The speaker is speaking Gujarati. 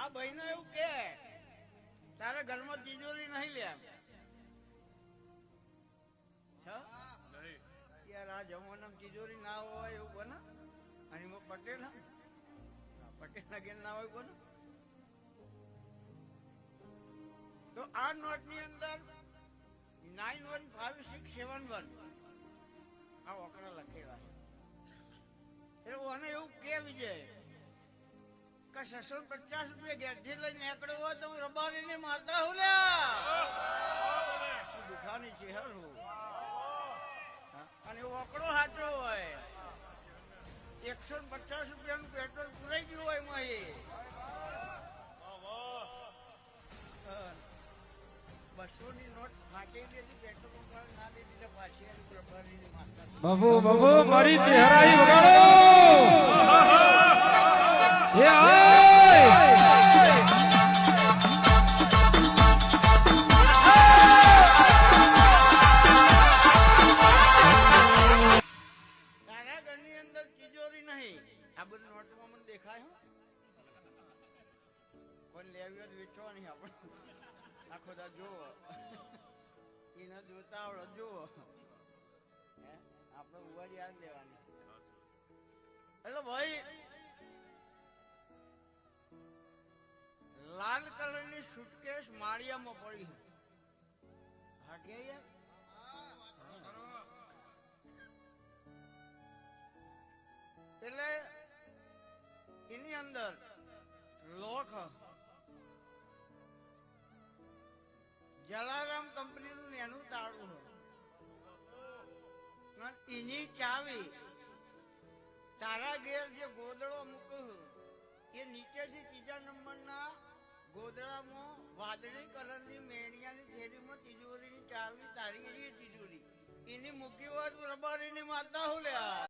આ બહેનો એવું કે તારા ઘરમાં તિજોરી નહીં લે યાર, આ જમાનામાં તિજોરી ના હોય એવું બને. અને પટેલ પટેલ ના ઘેર ના હોય કોને. તો આ નોટ ની અંદર 915671 આ ઓકડા લખેલા છે. એટલે એવું કે વિજય કે 650 રૂપિયા ઘેરથી લઈને એકડો હોય તો હું રબારી ની માતા હું દુખાની ચહેર હું. અને ઓકડો સાચો હોય 150 રૂપિયાનું પેટ્રોલ પુરાઈ ગયું હોય એમાં એ 200 ની નોટ ફાટી દીધી પેટ્રોલ પંપ ના દીધી પાછી રબારી ની માતા. બાબુ બાબુ મારી ચહેરાઈ વગાડો. તારા ઘરની અંદર તિજોરી નહીં. આ બધું નોટમાં મને દેખાય કોઈ લેવી હોય વેચવા નહીં આપણે આખો દા જુઓ એના જોતા આવડે જુઓ આપણે ઉવા યાદ લેવાની. એટલે ભાઈ લાલ કલર ની સુટકેસ માળિયામાં પડી હાટે એટલે એની અંદર લોક જલારામ કંપની નું એનું તાળું એની ચાવી તારા ઘેર જે ગોદડો મૂક્યો એ નીચેથી 3જા નંબરના ગોદડામાં વાદળી કલરની મેણિયાની થેલીમાં તિજોરીની ચાવી તારી તિજોરી એની મૂકી હોય રબારીની માતા હું લ્યા.